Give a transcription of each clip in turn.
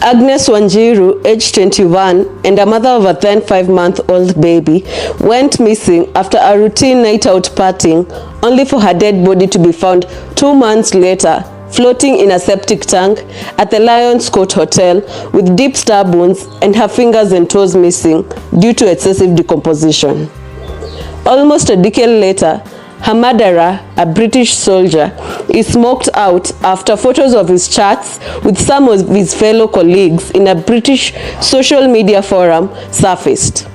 Agnes Wanjiru, aged 21, and a mother of a then 5-month-old baby, went missing after a routine night-out partying, only for her dead body to be found 2 months later, floating in a septic tank at the Lion's Court Hotel with deep stab wounds and her fingers and toes missing due to excessive decomposition. Almost a decade later, her murderer, a British soldier, is smoked out after photos of his chats with some of his fellow colleagues in a British social media forum surfaced.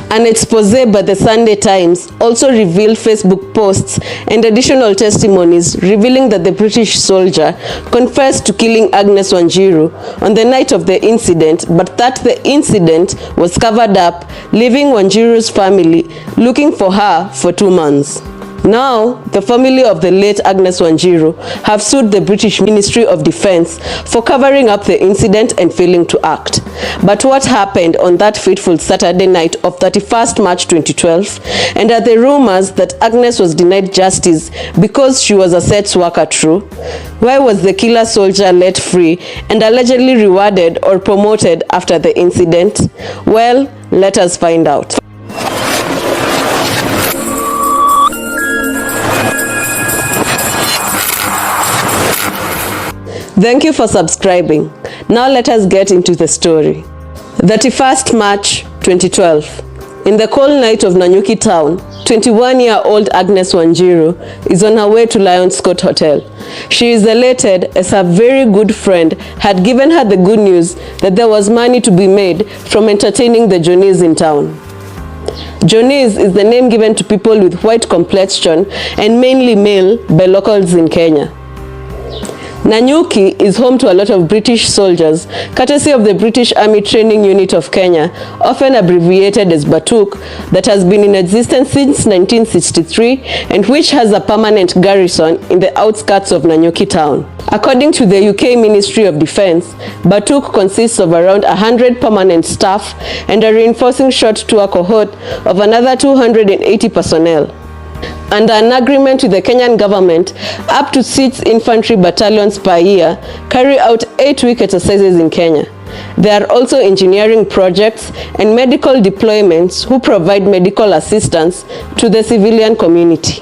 An expose by the Sunday Times also revealed Facebook posts and additional testimonies revealing that the British soldier confessed to killing Agnes Wanjiru on the night of the incident, but that the incident was covered up, leaving Wanjiru's family looking for her for 2 months. Now, the family of the late Agnes Wanjiru have sued the British Ministry of Defence for covering up the incident and failing to act. But what happened on that fateful Saturday night of 31st March 2012, and are the rumors that Agnes was denied justice because she was a sex worker true? Why was the killer soldier let free and allegedly rewarded or promoted after the incident? Well, let us find out. Thank you for subscribing. Now let us get into the story. 31st March 2012. In the cold night of Nanyuki town, 21-year-old Agnes Wanjiru is on her way to Lion's Court Hotel. She is elated as her very good friend had given her the good news that there was money to be made from entertaining the Johnnies in town. Johnnies is the name given to people with white complexion and mainly male by locals in Kenya. Nanyuki is home to a lot of British soldiers, courtesy of the British Army Training Unit of Kenya, often abbreviated as BATUK, that has been in existence since 1963 and which has a permanent garrison in the outskirts of Nanyuki town. According to the UK Ministry of Defence, BATUK consists of around 100 permanent staff and a reinforcing short tour cohort of another 280 personnel. Under an agreement with the Kenyan government, up to 6 infantry battalions per year carry out 8-week exercises in Kenya. There are also engineering projects and medical deployments who provide medical assistance to the civilian community.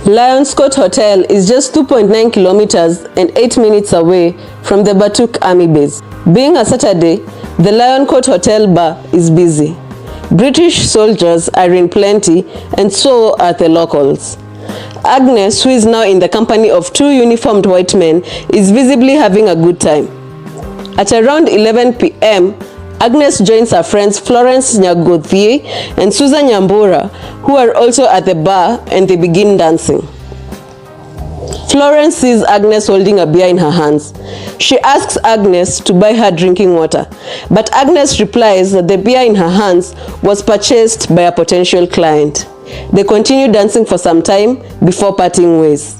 Lion's Court Hotel is just 2.9 kilometers and 8 minutes away from the BATUK Army base. Being a Saturday, the Lion Court Hotel bar is busy. British soldiers are in plenty, and so are the locals. Agnes, who is now in the company of 2 uniformed white men, is visibly having a good time. At around 11 p.m., Agnes joins her friends Florence Nyagothie and Susan Nyambura, who are also at the bar, and they begin dancing. Florence sees Agnes holding a beer in her hands. She asks Agnes to buy her drinking water, but Agnes replies that the beer in her hands was purchased by a potential client. They continue dancing for some time before parting ways.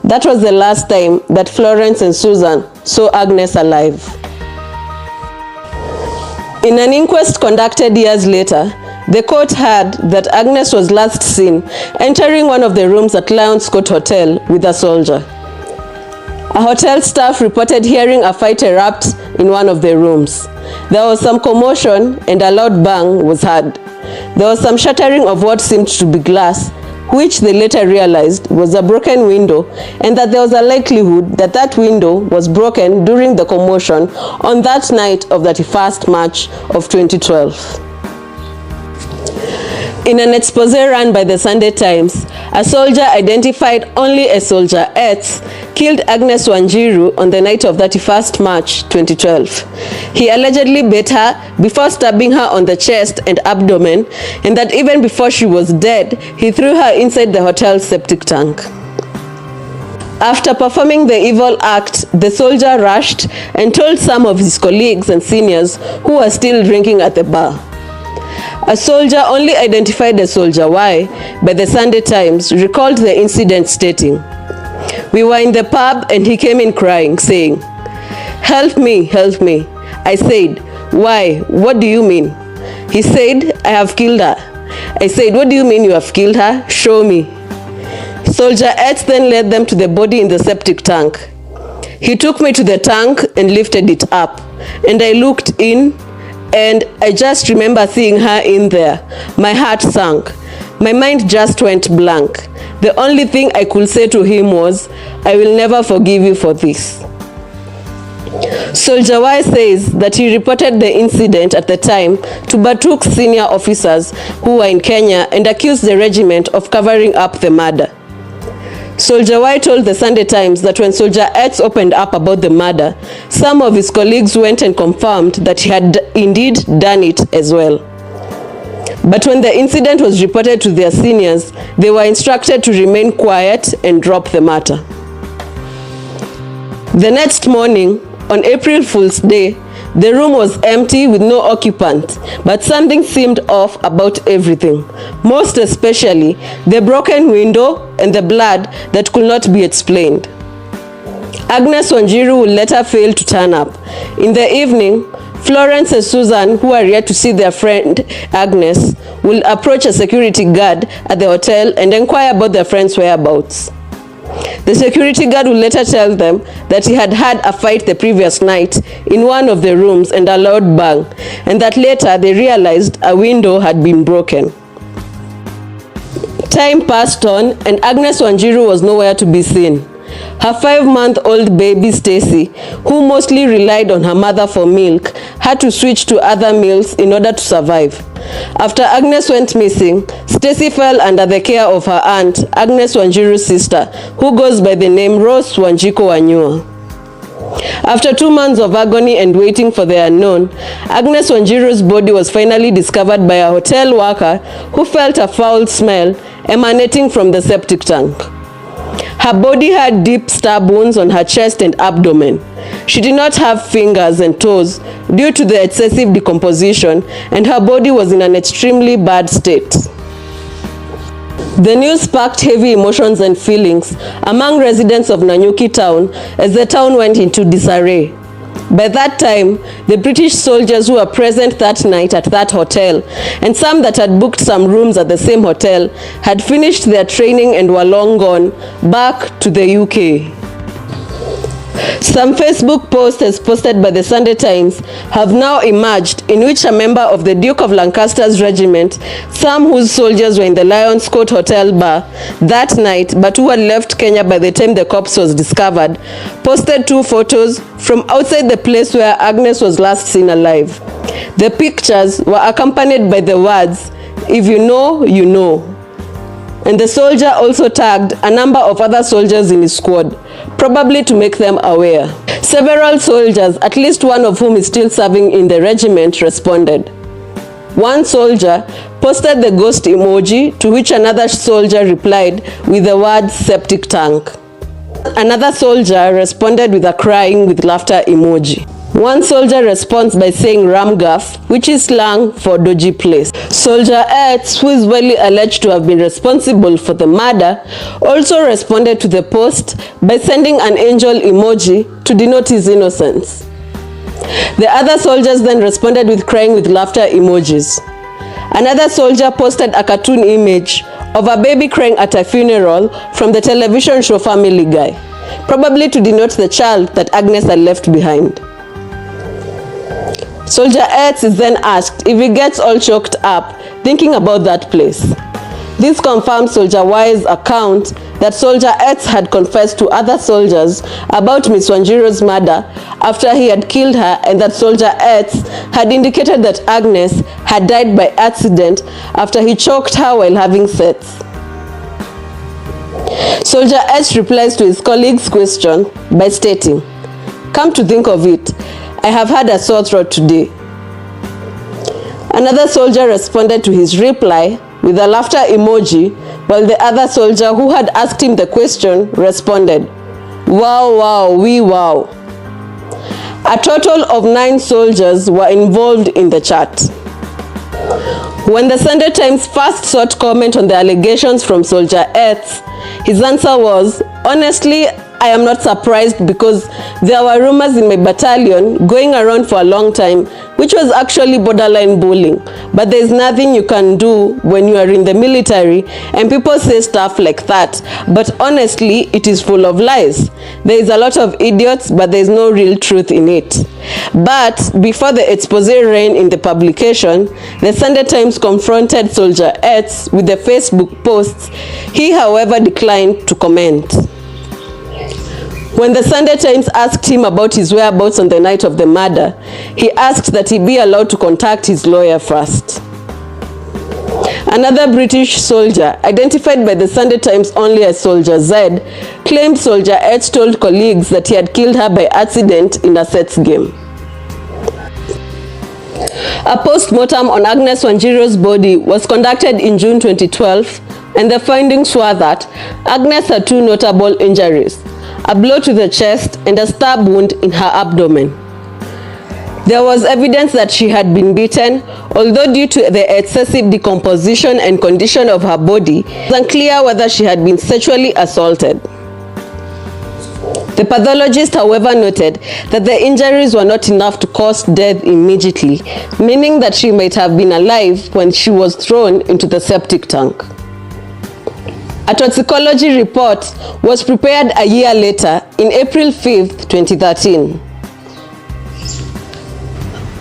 That was the last time that Florence and Susan saw Agnes alive. In an inquest conducted years later, the court heard that Agnes was last seen entering one of the rooms at Lion's Court Hotel with a soldier. A hotel staff reported hearing a fight erupt in one of the rooms. There was some commotion and a loud bang was heard. There was some shattering of what seemed to be glass, which they later realized was a broken window, and that there was a likelihood that that window was broken during the commotion on that night of 31st March of 2012. In an expose run by the Sunday Times, a soldier identified only as Soldier X killed Agnes Wanjiru on the night of 31st March 2012. He allegedly beat her before stabbing her on the chest and abdomen, and that even before she was dead, he threw her inside the hotel's septic tank. After performing the evil act, the soldier rushed and told some of his colleagues and seniors who were still drinking at the bar. A soldier only identified as Soldier Y by the Sunday Times recalled the incident stating, "We were in the pub and he came in crying, saying, 'Help me, help me.' I said, 'Why? What do you mean?' He said, 'I have killed her.' I said, 'What do you mean you have killed her? Show me.' Soldier X then led them to the body in the septic tank. He took me to the tank and lifted it up, and I looked in, and I just remember seeing her in there. My heart sank. My mind just went blank. The only thing I could say to him was, "I will never forgive you for this." Soldier Y says that he reported the incident at the time to Batuk's senior officers who were in Kenya and accused the regiment of covering up the murder. Soldier Y told the Sunday Times that when Soldier X opened up about the murder, some of his colleagues went and confirmed that he had indeed done it as well. But when the incident was reported to their seniors, they were instructed to remain quiet and drop the matter. The next morning, on April Fool's Day, the room was empty with no occupant, but something seemed off about everything, most especially the broken window and the blood that could not be explained. Agnes Wanjiru would later fail to turn up. In the evening, Florence and Susan, who are yet to see their friend Agnes, will approach a security guard at the hotel and inquire about their friend's whereabouts. The security guard will later tell them that he had had a fight the previous night in one of the rooms and a loud bang, and that later they realized a window had been broken. Time passed on and Agnes Wanjiru was nowhere to be seen. Her 5-month-old baby Stacy, who mostly relied on her mother for milk, had to switch to other meals in order to survive. After Agnes went missing, Stacy fell under the care of her aunt, Agnes Wanjiru's sister, who goes by the name Rose Wanjiko Wanyua. After 2 months of agony and waiting for the unknown, Agnes Wanjiru's body was finally discovered by a hotel worker who felt a foul smell emanating from the septic tank. Her body had deep stab wounds on her chest and abdomen. She did not have fingers and toes due to the excessive decomposition, and her body was in an extremely bad state. The news sparked heavy emotions and feelings among residents of Nanyuki town as the town went into disarray. By that time, the British soldiers who were present that night at that hotel, and some that had booked some rooms at the same hotel, had finished their training and were long gone back to the UK. Some Facebook posts as posted by the Sunday Times have now emerged in which a member of the Duke of Lancaster's Regiment, some whose soldiers were in the Lions Court Hotel bar that night but who had left Kenya by the time the corpse was discovered, posted 2 photos from outside the place where Agnes was last seen alive. The pictures were accompanied by the words, "If you know, you know." And the soldier also tagged a number of other soldiers in his squad, probably to make them aware. Several soldiers, at least one of whom is still serving in the regiment, responded. One soldier posted the ghost emoji, to which another soldier replied with the word septic tank. Another soldier responded with a crying with laughter emoji. One soldier responds by saying Ramgaff, which is slang for dodgy place. Soldier X, who is widely alleged to have been responsible for the murder, also responded to the post by sending an angel emoji to denote his innocence. The other soldiers then responded with crying with laughter emojis. Another soldier posted a cartoon image of a baby crying at a funeral from the television show Family Guy, probably to denote the child that Agnes had left behind. Soldier X is then asked if he gets all choked up thinking about that place. This confirms Soldier Y's account that Soldier X had confessed to other soldiers about Miss Wanjiru's murder after he had killed her, and that Soldier X had indicated that Agnes had died by accident after he choked her while having sex. Soldier X replies to his colleague's question by stating, "Come to think of it, I have had a sore throat today." Another soldier responded to his reply with a laughter emoji, while the other soldier who had asked him the question responded, "Wow, wow, wee wow." A total of 9 soldiers were involved in the chat. When the Sunday Times first sought comment on the allegations from Soldier X, his answer was, "Honestly, I am not surprised because there were rumors in my battalion going around for a long time, which was actually borderline bullying. But there's nothing you can do when you are in the military and people say stuff like that. But honestly, it is full of lies. There is a lot of idiots, but there is no real truth in it. But before the expose ran in the publication, the Sunday Times confronted Soldier X with the Facebook posts. He, however, declined to comment. When the Sunday Times asked him about his whereabouts on the night of the murder, he asked that he be allowed to contact his lawyer first. Another British soldier, identified by the Sunday Times only as Soldier Z, claimed Soldier H told colleagues that he had killed her by accident in a sets game. A post-mortem on Agnes Wanjiru's body was conducted in June 2012, and the findings were that Agnes had two notable injuries: a blow to the chest and a stab wound in her abdomen. There was evidence that she had been beaten, although due to the excessive decomposition and condition of her body, it was unclear whether she had been sexually assaulted. The pathologist, however, noted that the injuries were not enough to cause death immediately, meaning that she might have been alive when she was thrown into the septic tank. A toxicology report was prepared a year later, in April 5, 2013.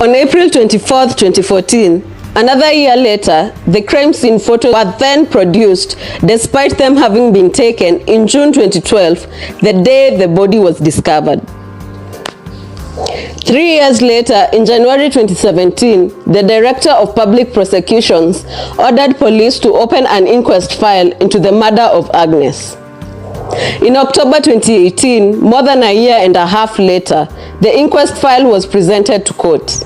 On April 24, 2014, another year later, the crime scene photos were then produced, despite them having been taken in June 2012, the day the body was discovered. 3 years later, in January 2017, the Director of Public Prosecutions ordered police to open an inquest file into the murder of Agnes. In October 2018, more than a year and a half later, the inquest file was presented to court.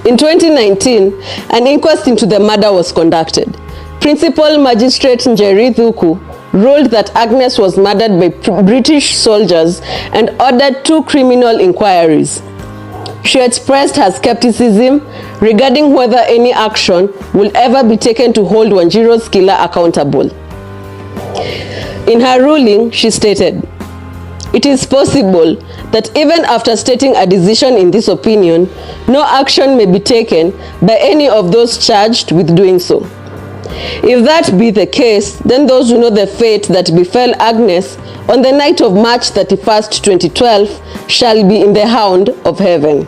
In 2019, an inquest into the murder was conducted. Principal Magistrate Njeri Thuku ruled that Agnes was murdered by British soldiers and ordered 2 criminal inquiries. She expressed her skepticism regarding whether any action will ever be taken to hold Wanjiru's killer accountable. In her ruling, she stated, "It is possible that even after stating a decision in this opinion, no action may be taken by any of those charged with doing so. If that be the case, then those who know the fate that befell Agnes on the night of March 31st, 2012, shall be in the hound of heaven."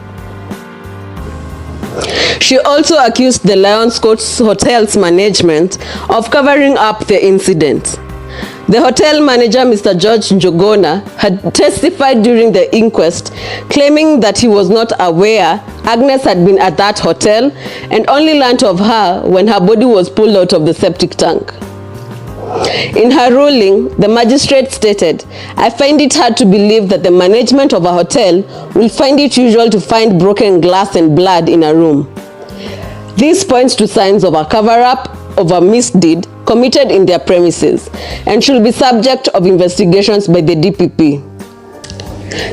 She also accused the Lions Court Hotel's management of covering up the incident. The hotel manager, Mr. George Njogona, had testified during the inquest, claiming that he was not aware Agnes had been at that hotel and only learnt of her when her body was pulled out of the septic tank. In her ruling, the magistrate stated, "I find it hard to believe that the management of a hotel will find it usual to find broken glass and blood in a room. This points to signs of a cover-up of a misdeed committed in their premises and should be subject of investigations by the DPP."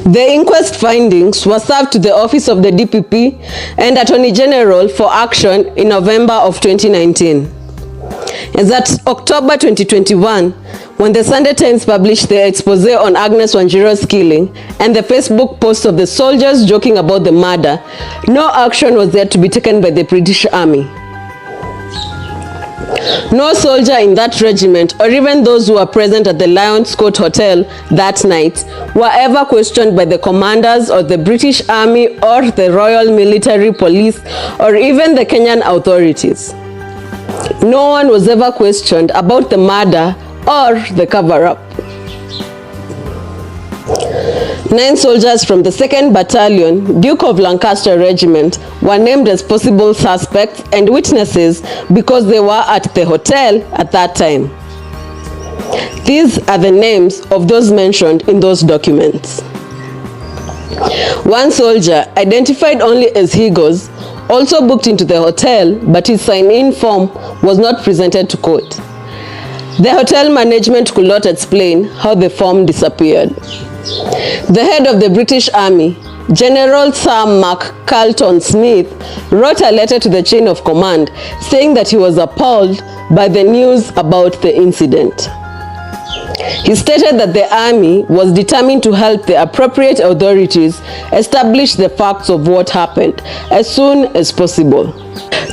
The inquest findings were served to the Office of the DPP and Attorney General for action in November of 2019. As at October 2021, when the Sunday Times published the expose on Agnes Wanjiru's killing and the Facebook post of the soldiers joking about the murder, no action was yet to be taken by the British Army. No soldier in that regiment, or even those who were present at the Lions Court Hotel that night, were ever questioned by the commanders of the British Army or the Royal Military Police or even the Kenyan authorities. No one was ever questioned about the murder or the cover-up. 9 soldiers from the 2nd Battalion, Duke of Lancaster Regiment, were named as possible suspects and witnesses because they were at the hotel at that time. These are the names of those mentioned in those documents. One soldier, identified only as Higos, also booked into the hotel, but his sign-in form was not presented to court. The hotel management could not explain how the form disappeared. The head of the British Army, General Sir Mark Carlton Smith, wrote a letter to the chain of command saying that he was appalled by the news about the incident. He stated that the army was determined to help the appropriate authorities establish the facts of what happened as soon as possible.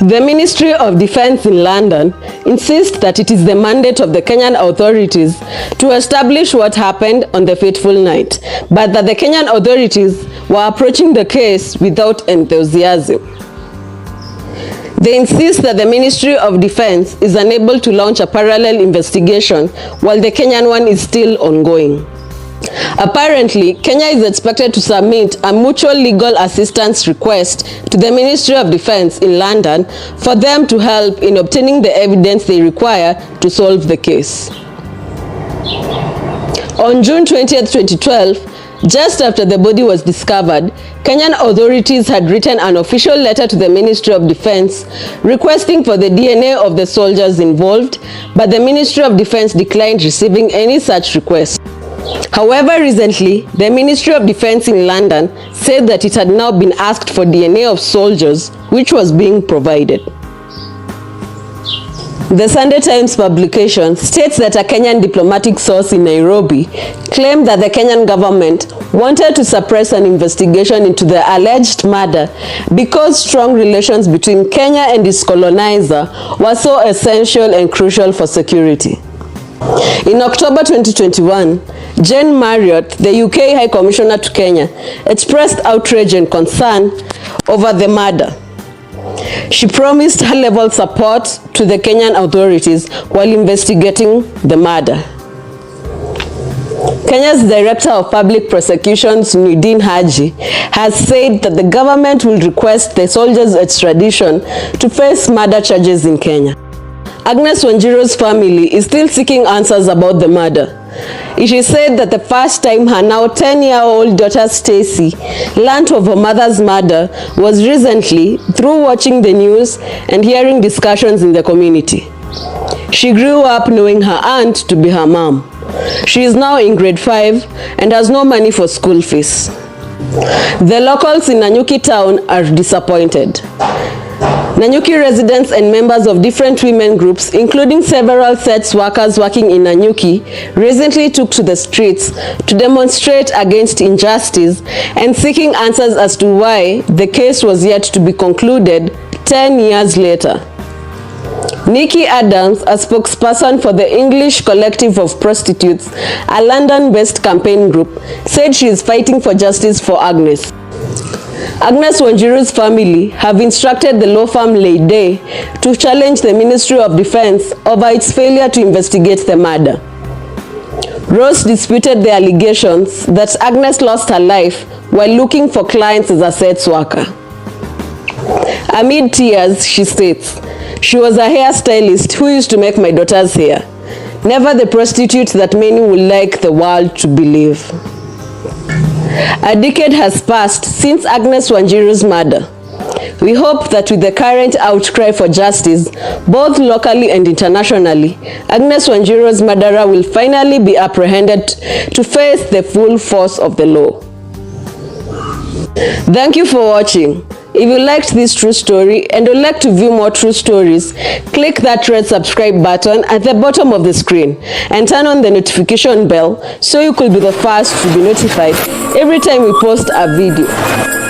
The Ministry of Defence in London insists that it is the mandate of the Kenyan authorities to establish what happened on the fateful night, but that the Kenyan authorities were approaching the case without enthusiasm. They insist that the Ministry of Defence is unable to launch a parallel investigation while the Kenyan one is still ongoing. Apparently, Kenya is expected to submit a mutual legal assistance request to the Ministry of Defence in London for them to help in obtaining the evidence they require to solve the case. On June 20, 2012, just after the body was discovered, Kenyan authorities had written an official letter to the Ministry of Defence requesting for the DNA of the soldiers involved, but the Ministry of Defence declined receiving any such request. However, recently, the Ministry of Defence in London said that it had now been asked for DNA of soldiers, which was being provided. The Sunday Times publication states that a Kenyan diplomatic source in Nairobi claimed that the Kenyan government wanted to suppress an investigation into the alleged murder because strong relations between Kenya and its colonizer were so essential and crucial for security. In October 2021, Jane Marriott, the UK High Commissioner to Kenya, expressed outrage and concern over the murder. She promised high-level support to the Kenyan authorities while investigating the murder. Kenya's Director of Public Prosecutions, Nudin Haji, has said that the government will request the soldiers' extradition to face murder charges in Kenya. Agnes Wanjiru's family is still seeking answers about the murder. It is said that the first time her now 10-year-old daughter Stacy learned of her mother's murder was recently through watching the news and hearing discussions in the community. She grew up knowing her aunt to be her mom. She is now in grade 5 and has no money for school fees. The locals in Nanyuki town are disappointed. Nanyuki residents and members of different women groups, including several sex workers working in Nanyuki, recently took to the streets to demonstrate against injustice and seeking answers as to why the case was yet to be concluded 10 years later. Nikki Adams, a spokesperson for the English Collective of Prostitutes, a London-based campaign group, said she is fighting for justice for Agnes. Agnes Wanjiru's family have instructed the law firm Leyday to challenge the Ministry of Defence over its failure to investigate the murder. Rose disputed the allegations that Agnes lost her life while looking for clients as a sex worker. Amid tears, she states, "She was a hairstylist who used to make my daughter's hair. Never the prostitute that many would like the world to believe." A decade has passed since Agnes Wanjiru's murder. We hope that with the current outcry for justice, both locally and internationally, Agnes Wanjiru's murderer will finally be apprehended to face the full force of the law. Thank you for watching. If you liked this true story and would like to view more true stories, click that red subscribe button at the bottom of the screen and turn on the notification bell so you could be the first to be notified every time we post a video.